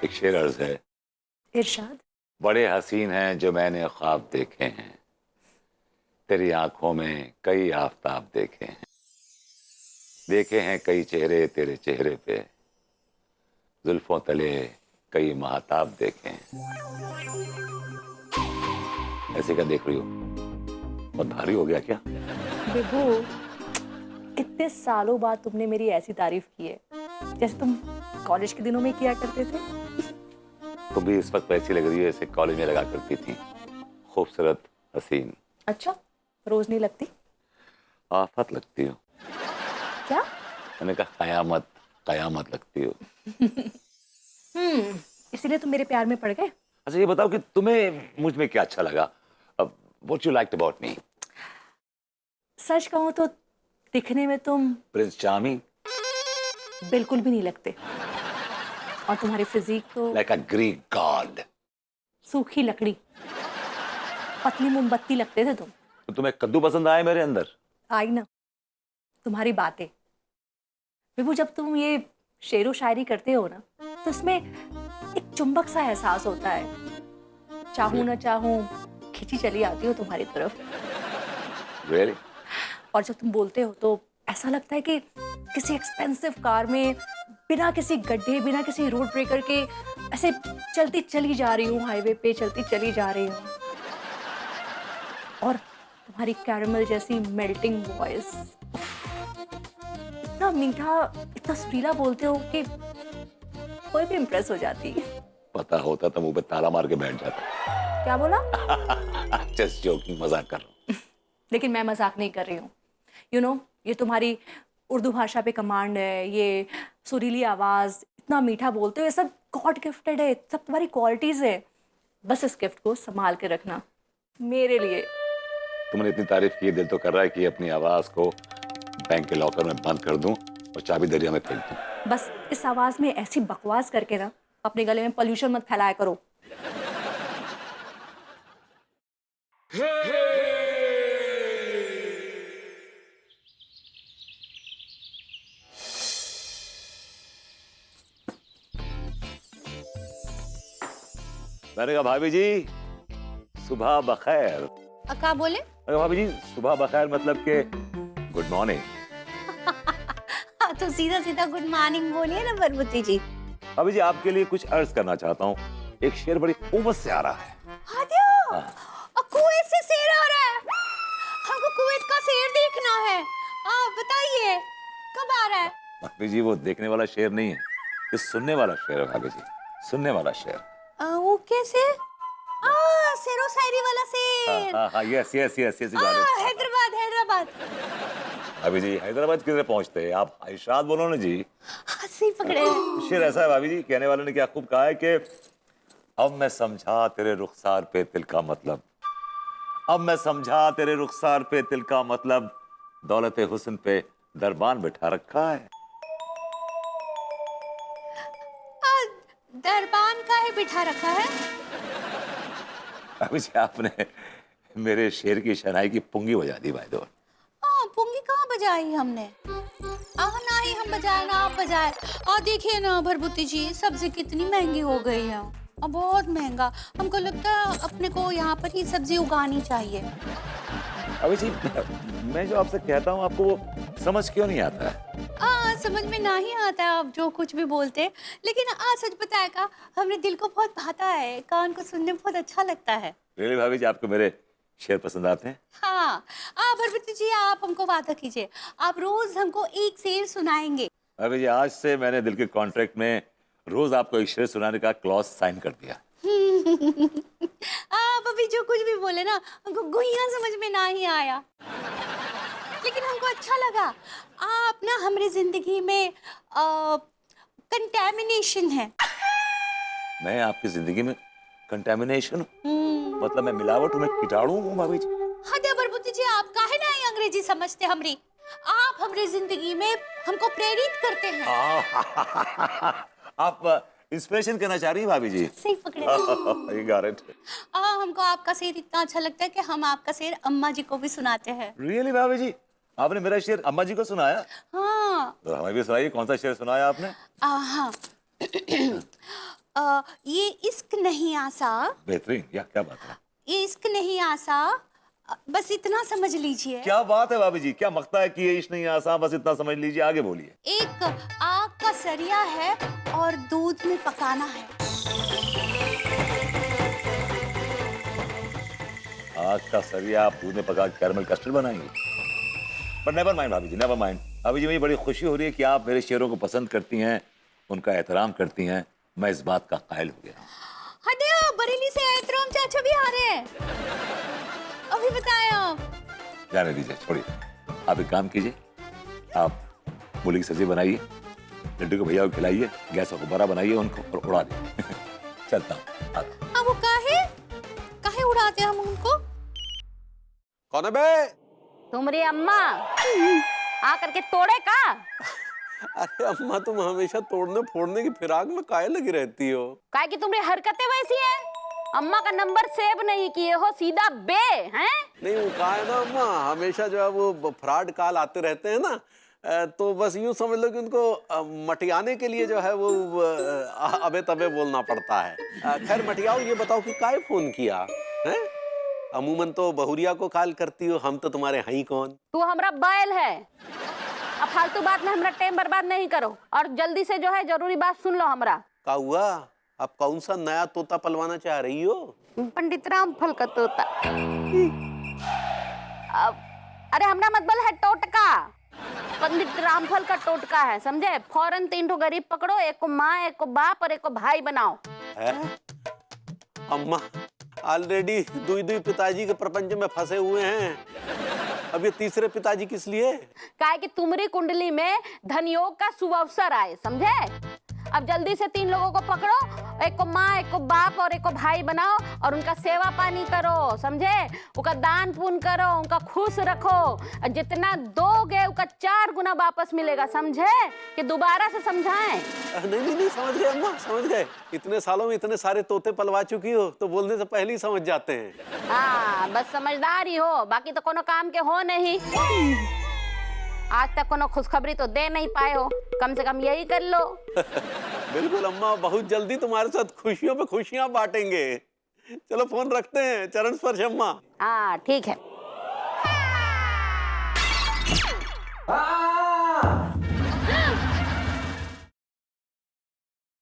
एक शेर अर्ज है। इरशाद। बड़े हसीन हैं जो मैंने ख्वाब देखे हैं, तेरी आंखों में कई आफताब देखे हैं, देखे हैं कई चेहरे तेरे चेहरे पे, जुल्फों तले कई महताब देखे हैं। ऐसे क्या देख रही हो? बहुत भारी हो गया क्या? विभू, कितने सालों बाद तुमने मेरी ऐसी तारीफ की है जैसे तुम कॉलेज के दिनों में किया करते थे। तुम भी इस वक्त वैसी लग रही है जैसे कॉलेज में लगा करती थी, खूबसूरत हसीन। अच्छा, रोज नहीं लगती? आफत लगती हो। क्या? मैंने कहा कयामत, कयामत लगती हो। इसीलिए तुम मेरे प्यार में पड़ गए। अच्छा ये बताओ कि तुम्हें मुझ में क्या अच्छा लगा? अब what you liked about me? सच कहूं तो दिखने में तुम प्रिंस चार्मिंग। बिल्कुल भी नहीं लगते, और तुम्हारी फिजिक तो लाइक अ ग्रीक गॉड। सूखी लकड़ी, पतली मोमबत्ती लगते थे तुम। तो तुम्हें कद्दू पसंद आए मेरे अंदर? आई ना तुम्हारी बातें। विभू, जब तुम ये शेरो शायरी करते हो ना तो इसमें एक चुंबक सा एहसास होता है। चाहूं ना चाहूं खिंची चली आती हो तुम्हारी तरफ। Really? और जब तुम बोलते हो तो ऐसा लगता है कि किसी एक्सपेंसिव कार में बिना किसी गड्ढे, बिना किसी रोड ब्रेकर के ऐसे चलती चली जा रही हूँ, हाईवे पे चलती चली जा रही हूँ। और तुम्हारी कैरमल जैसी मेल्टिंग वॉइस, इतना मीठा, इतना सुरीला बोलते हो कि कोई भी इम्प्रेस हो जाती है। पता होता तो मुंह पे ताला मार के बैठ जाता। क्या बोला? जस्ट जोकिंग, मजाक कर रहा हूँ। लेकिन मैं मजाक नहीं कर रही हूँ। यू नो, ये तुम्हारी उर्दू भाषा पे कमांड है, ये सुरीली आवाज, इतना मीठा बोलते हो, ये सब गॉड गिफ्टेड है, सब तुम्हारी क्वालिटीज है। बस इस गिफ्ट को संभाल के रखना मेरे लिए। तुमने इतनी तारीफ की, दिल तो कर रहा है कि अपनी आवाज को बैंक के लॉकर में बंद कर दूं और चाबी दरिया में फेंक दूं। बस इस आवाज में ऐसी बकवास करके ना अपने गले में पोल्यूशन मत फैलाया करो। मैंने कहा भाभी जी सुबह बखैर। क्या बोले? अरे भाभी जी सुबह बखैर मतलब के गुड मॉर्निंग। तो सीधा सीधा गुड मॉर्निंग बोलिए ना बरबुती जी। भाभी जी आपके लिए कुछ अर्ज करना चाहता हूँ। एक शेर बड़ी उमस से आ रहा है। कुवैत से शेर आ रहा है। हमको कुवैत का शेर देखना है। बताइए कब आ रहा है? भाभी जी वो देखने वाला शेर नहीं है, ये सुनने वाला शेर है भाभी जी, सुनने वाला शेर। वो कैसे? शेरो शायरी वाला शेर। हाँ, yes yes yes yes. Hyderabad Hyderabad. भाभी जी हैदराबाद किधर पहुंचते हैं आप? इरशाद बोलो ना जी। सही पकड़े। शेर ऐसा है भाभी जी, कहने वाले ने क्या खूब कहा है कि अब मैं समझा तेरे रुखसार पे तिल का मतलब, अब मैं समझा तेरे रुखसार पे तिल का मतलब, दौलत हुस्न पे दरबान बिठा रखा है। दरबान का है बिठा रखा है। अभी जी आपने मेरे शेर की शहनाई की पुंगी बजा दी भाई। दो पुंगी कहाँ बजाई हमने? ना ही हम बजाए ना आप बजाए। और देखिए ना भरभूति जी, सब्जी कितनी महंगी हो गई है, और बहुत महंगा। हमको लगता है अपने को यहाँ पर ही सब्जी उगानी चाहिए। अभी जी मैं जो आपसे कहता हूँ आपको वो समझ क्यों नहीं आता है? समझ में नहीं आता है आप जो कुछ भी बोलते, लेकिन आज सच बताया का हमने दिल को बहुत भाता है, कान को सुनने में बहुत अच्छा लगता है। रियली भाभी जी आपको मेरे शेर पसंद आते हैं? हाँ, भरभूति जी आप हमको वादा कीजिए, आप रोज हमको एक शेर सुनाएंगे। भाभी जी आज से मैंने दिल के कॉन्ट्रैक्ट में रोज आपको एक शेर सुनाने का क्लॉज साइन कर दिया। आप अभी जो कुछ भी बोले ना हमको गुइया समझ में ना ही आया, लेकिन हमको अच्छा लगा। आप ना हमारी जिंदगी में कंटेमिनेशन है। मैं आपकी जिंदगी में कंटेमिनेशन? मतलब मैं मिलावट हूँ, मैं कीटाणु हूँ भाभी जी? हाँ भरभूति जी, आप काहे ना ये अंग्रेजी समझते हमरी। आप हमारी जिंदगी में हमको प्रेरित करते हैं। आप इंस्पिरेशन करना चाह रही हैं भाभी जी? सही पकड़े। You got it. हमको आपका शेर इतना अच्छा लगता है कि हम आपका शेर अम्मा जी को भी सुनाते हैं। Really भाभी जी आपने मेरा शेर अम्मा जी को सुनाया? हाँ। तो हमें भी सुनाइए, कौन सा शेर सुनाया आपने? हाँ। ये इश्क नहीं आसा, बेहतरीन, या क्या बात है। ये इश्क नहीं आसा, बस इतना समझ लीजिए। क्या बात है भाभी जी, क्या मख्ता है कि ये इश्क नहीं आसान, बस इतना समझ लीजिए, आगे बोलिए। एक आग का सरिया है और दूध में पकाना है। आग का सरिया आप दूध में पका के कैरमल कस्टर्ड बनाएंगे। पर नेवर माइंड भाभी जी, नेवर माइंड। भाभी जी, मुझे बड़ी खुशी हो रही है कि आप मेरे शेरों को पसंद करती हैं, उनका एहतराम करती हैं। मैं इस बात का कायल हो गया। हटिया, बरेली से एहतराम चाचा भी आ रहे हैं। अभी बताएं आप। जाने दीजिए, छोड़िए। आप एक काम कीजिए, आप मूली की सब्जी बनाइए, लड्डू को भैया को खिलाइए, गैस को गुब्बारा बनाइए, उनको और उड़ा दीजिए। चलता हूँ। वो काहे उड़ाते हम उनको? कौन है बे? तुम्हारी अम्मा आ करके तोड़े का? अरे अम्मा, तुम हमेशा तोड़ने फोड़ने की फिराक में काहे लगी रहती हो? काहे कि तुम्हारी हरकतें वैसी हैं। अम्मा का नंबर सेव नहीं किए हो, सीधा बे हैं। नहीं, वो कहा है ना अम्मा, हमेशा जो है वो फ्रॉड कॉल आते रहते हैं ना, तो बस यूं समझ लो कि उनको मटियाने के लिए जो है वो अबे तबे बोलना पड़ता है। खैर मटियाओ, ये बताओ कि काहे फोन किया है? अमूमन तो बहुरिया को कॉल करती हो, हम तो तुम्हारे हई कौन। तू हमरा बैल है। अब फालतू बात में हमरा टाइम बर्बाद नहीं करो और जल्दी से जो है जरूरी बात सुन लो हमरा। का हुआ? अब कौन सा नया तोता पलवाना चाह रही हो? पंडित रामफल का तोता। अब अरे हमरा मतबल है टोटका। पंडित रामफल का टोटका है, समझे? फौरन 3 ठो गरीब पकड़ो, एक को माँ, एक को बाप और एक को भाई बनाओ। है? अम्मा ऑलरेडी दुई पिताजी के प्रपंच में फंसे हुए हैं, अब ये तीसरे पिताजी किस लिए? काहे कि तुम्हारी कुंडली में धनयोग का शुभ अवसर आए, समझे? अब जल्दी से 3 लोगों को पकड़ो, एक को माँ, एक को बाप और एक को भाई बनाओ और उनका सेवा पानी करो, समझे? उनका दान पुण्य करो, उनका खुश रखो। और जितना दोगे उसका 4 गुना वापस मिलेगा, समझे? कि दोबारा से समझाएं? नहीं, समझ गए अम्मा, समझ गए। इतने सालों में इतने सारे तोते पलवा चुकी हो तो बोलने से पहले ही समझ जाते हैं। हाँ, बस समझदार ही हो, बाकी तो कोनो काम के हो नहीं। आज तक कोनो खुशखबरी तो दे नहीं पाए हो, कम से कम यही कर लो। बिल्कुल अम्मा, बहुत जल्दी तुम्हारे साथ खुशियों पे खुशियां बांटेंगे। चलो फोन रखते हैं, चरण स्पर्श अम्मा। हाँ ठीक है।